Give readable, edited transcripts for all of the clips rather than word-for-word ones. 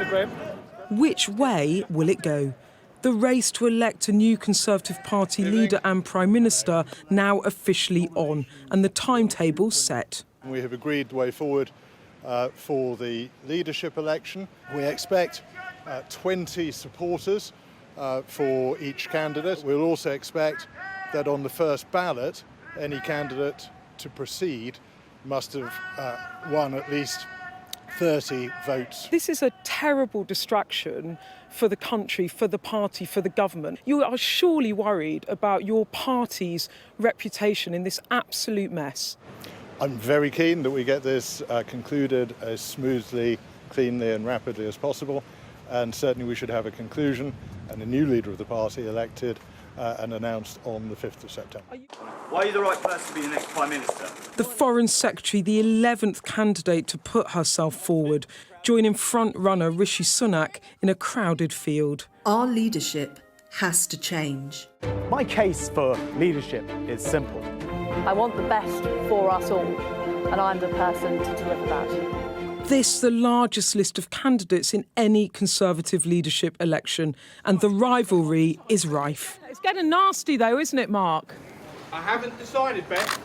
Mr. Graham. Which way will it go? The race to elect a new Conservative Party leader and Prime Minister now officially on, and the timetable set. We have agreed the way forward for the leadership election. We expect 20 supporters for each candidate. We'll also expect that on the first ballot, any candidate to proceed must have won at least 30 votes. This is a terrible distraction for the country, for the party, for the government. You are surely worried about your party's reputation in this absolute mess. I'm very keen that we get this concluded as smoothly, cleanly and rapidly as possible, and certainly we should have a conclusion and a new leader of the party elected and announced on the 5th of September. Why are you the right person to be the next Prime Minister? The Foreign Secretary, the 11th candidate to put herself forward, joining front-runner Rishi Sunak in a crowded field. Our leadership has to change. My case for leadership is simple. I want the best for us all, and I'm the person to deliver that. This, the largest list of candidates in any Conservative leadership election, and the rivalry is rife. It's getting nasty, though, isn't it, Mark? I haven't decided, Beth.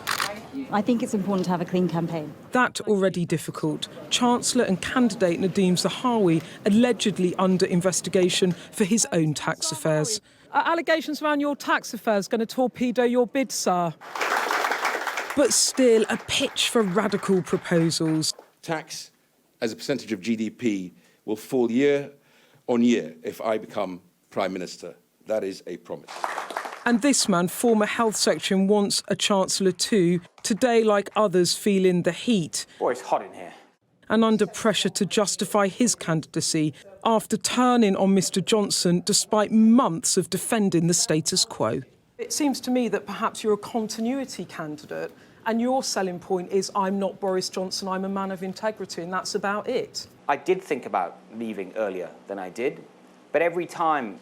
I think it's important to have a clean campaign. That already difficult. Chancellor and candidate Nadeem Zahawi allegedly under investigation for his own tax affairs. Allegations around your tax affairs going to torpedo your bid, sir? But still, a pitch for radical proposals. Tax as a percentage of GDP will fall year on year if I become Prime Minister. That is a promise. And this man, former Health Secretary, wants a Chancellor too, today, like others, feeling the heat. Boy, it's hot in here. And under pressure to justify his candidacy after turning on Mr Johnson despite months of defending the status quo. It seems to me that perhaps you're a continuity candidate and your selling point is I'm not Boris Johnson, I'm a man of integrity, and that's about it. I did think about leaving earlier than I did, but every time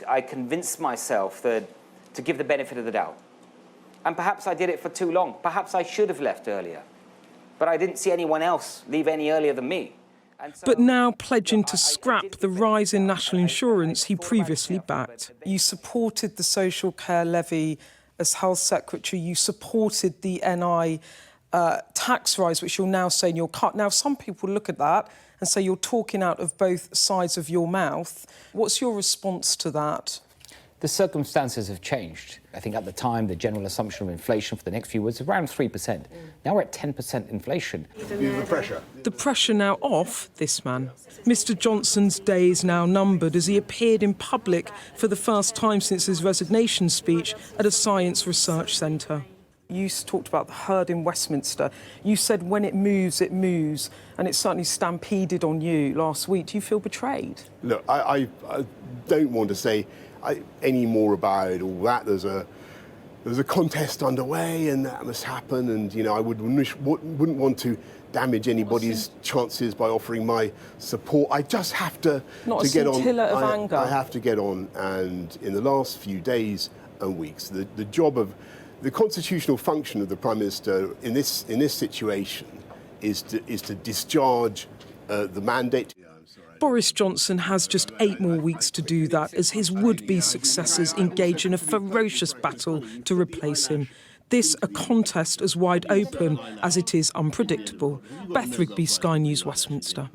I convinced myself that to give the benefit of the doubt. And perhaps I did it for too long. Perhaps I should have left earlier. But I didn't see anyone else leave any earlier than me. And so, but now pledging to scrap the rise in national insurance he previously backed. You supported the social care levy as Health Secretary. You supported the NI tax rise, which you're now saying you'll cut. Now, some people look at that and say you're talking out of both sides of your mouth. What's your response to that? The circumstances have changed. I think at the time, the general assumption of inflation for the next few years was around 3%. Now we're at 10% inflation. The pressure. The pressure now off this man. Mr Johnson's day is now numbered as he appeared in public for the first time since his resignation speech at a science research centre. You talked about the herd in Westminster. You said when it moves, and it certainly stampeded on you last week. Do you feel betrayed? Look, I don't want to say any more about all that. There's a contest underway, and that must happen. And you know, I wouldn't want to damage anybody's chances by offering my support. I just have to get on. Of anger. I have to get on. And in the last few days and weeks, the job of the constitutional function of the Prime Minister in this situation is to discharge the mandate. Boris Johnson has just 8 more weeks to do that as his would-be successors engage in a ferocious battle to replace him. This a contest as wide open as it is unpredictable. Beth Rigby, Sky News, Westminster.